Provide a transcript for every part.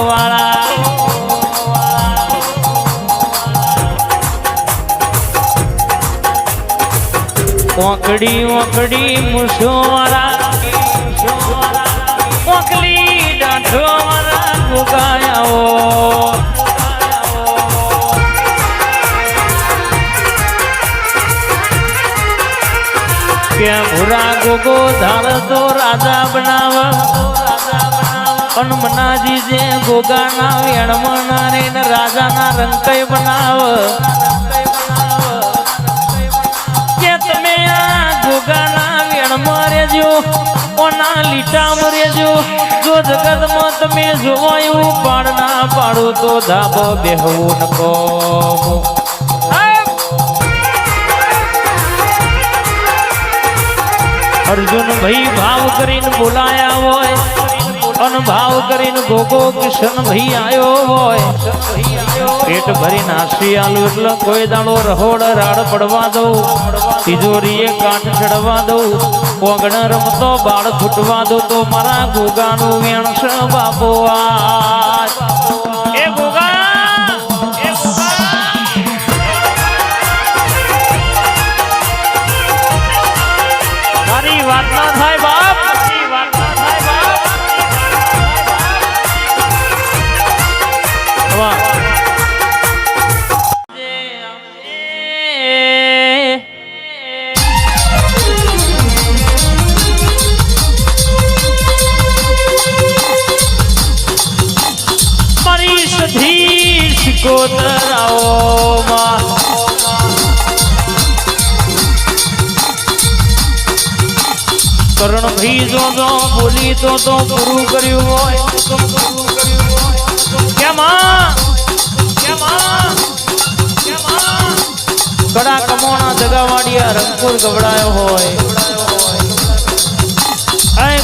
વાળા ઓકડી ઓકડી મૂછો વાળા ઓકલી દાંઠો વાળા ગુગાયાઓ કે ભૂરા ગોગો ધાર તો રાજા બનાવ અનમનાજી જે ગોગાના વેણમના રે રાજાના રંકઈ બનાવ કે તમે આ ગોગાના વેણમાં રેજો ઓના લીટામાં રેજો જો જગતમાં તમે જોવાયું પાડ ના પાડો તો ધાબો બેહવું નકો અર્જુન ભાઈ ભાવ કરીને બોલાયા હોય અનભાવ કરીને ગોગો કિશન ભાઈ આયો હોય પેટ ભરી નાસી આલુ એટલે કોઈ દાડો રહોડ રાડ પડવા દઉં તિજોરીએ કાટ ચડવા દઉં ઓગણ રમતો બાળ ફૂટવા દઉં તો મારા ગોગાનું વેણસ બાપો એ ગોગા વાત ના થાય બાપ વાત ના થાય બાપ મારી સધી શિકોતરાઓ માં કરણ ભાઈ જો બોલી તો પૂરું કર્યું હોય કડા કમોણા જગાવાડિયા રંગપુર ગવડાયો હોય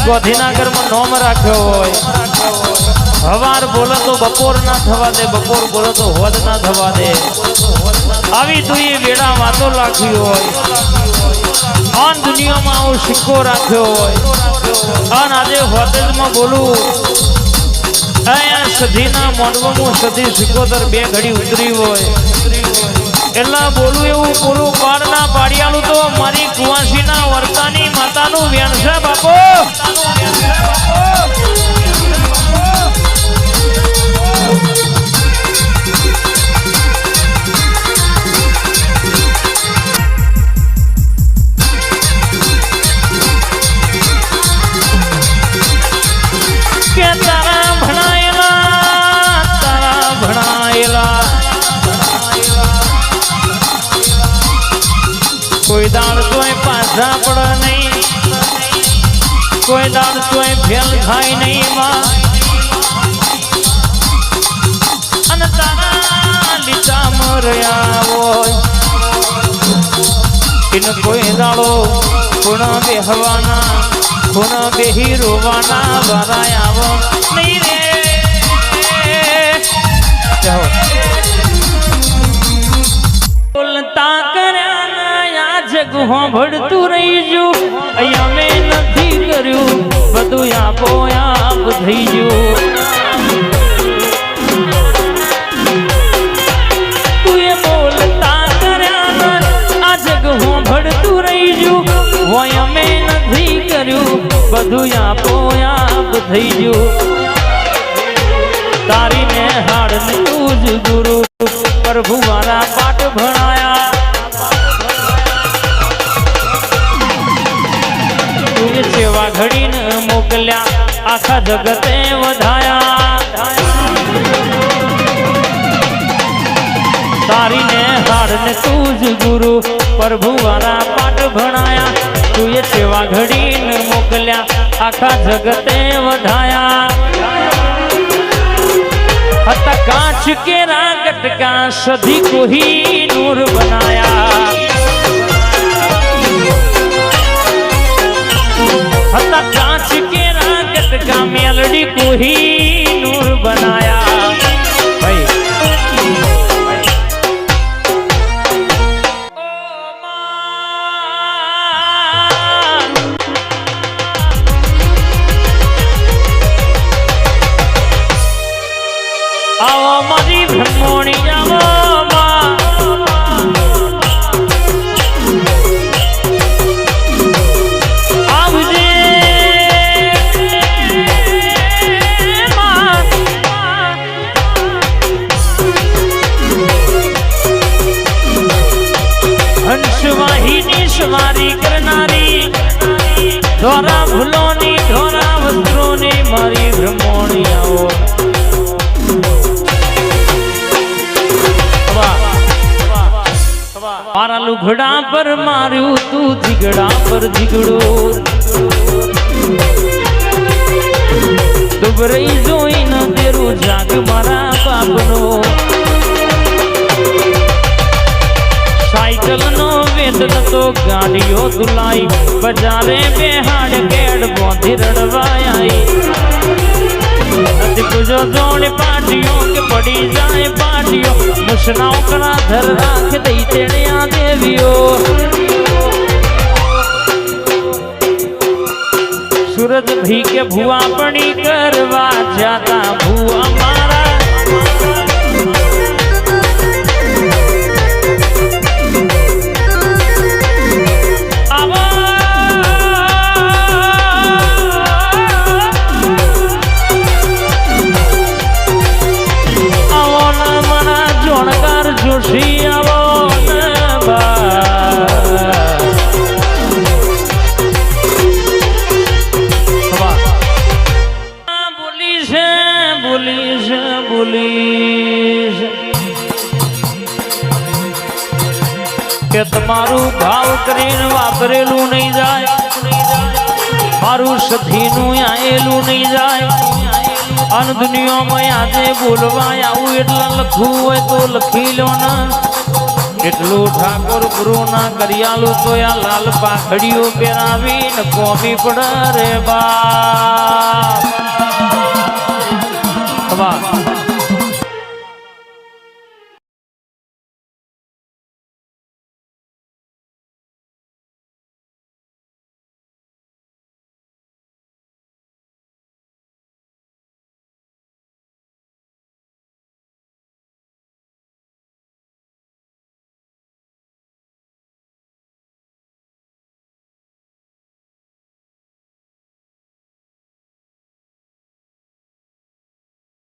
ગોધીનગર માં નોમ રાખ્યો હોય હવાર બોલો તો બપોર ના થવા દે બપોર બોલો તો હોદ ના થવા દે આવી તું એ વેડા વાતો રાખી હોય આન દુનિયામાં આવો સિક્કો રાખ્યો હોય આન આજે હોટેલમાં બોલું અહીંયા સધીના મોડવામાં સધી સિક્કોતર બે ઘડી ઉતરી હોય એટલા બોલું એવું બોલું પાડના પાડિયાલું તો મારી કુવાસીના વર્તાની માતાનું વેણ છે બાપો કોઈ દાડ તોય પાછા પડ નહીં કોઈ દાડ તોય ફેલ થાય નહીં માં અને તારા લીટા મર્યા હોય ઇન કોઈ દાડો ગુણ બેહવાના ગુણ બેહી રોવાના વારાય આવો નહીં રે બોલતા કર્યા જગ હોંભળતું રહીજો અહીંયા મેં નથી કર્યું બધું આપો આપ થઈ ગયું તું એ બોલતા કર્યા આ જગ હોંભળતું રહીજો હોય મેં નથી કર્યું બધું આપો આપ થઈ ગયું તારી ને હાડ ને તું જ ગુરુ પ્રભુ મારા પાઠ ભણાયા સેવા ઘડીને મોકલ્યા આખા જગતે વધાયા તારીને હાડને તું જ ગુરુ પ્રભુ વાળા પાઠ ભણાયા તું એ સેવા ઘડીને મોકલ્યા આખા જગતે વધાયા હતા કાંચ કેરા ગટકા સધી કોહી નૂર બનાયા હતા કાંચ કેરા ગટકા મેલડી કોહી નૂર બનાયા ભાઈ આવો મારી બ્રહ્મોણી આવો હંસવાહિની સવારી કરનારી ધોરા ફૂલોની ધોરા વસ્ત્રોની મારી બ્રહ્મોણી આવો મારા લુઘડા પર માર્યું તું જીગડા પર જીગડો દુબરઈ જોઈ ન તેરું જાગ મારા બાપનો સાયકલ નો વેદ તો ગાડીઓ તુલાઈ બજારે બેહાડ કેડ બોધી રડવાઈ નથી પૂજો જોડે પાટીઓ કે પડી જાય પાટીઓ મુસનાઓ કરા ધર રાખ દઈ તેણે આ દેવીઓ सूरज भी के भुआ पड़ी करवा जाता भुआ मारा आवो न मना जोड़कार जोशी आवो न કે તમારું ભાવ કરીને વાપરેલું નહીં જાય મારું સધીનું આયેલું નહીં જાય અન દુનિયામાં આજે બોલવા આવું એટલે લખવું હોય તો લખી લો ને એટલું ઠાકોર ગુરુ ના કરિયાલું તો આ લાલ પાખડીઓ પહેરાવીને કોમી પડે રે બા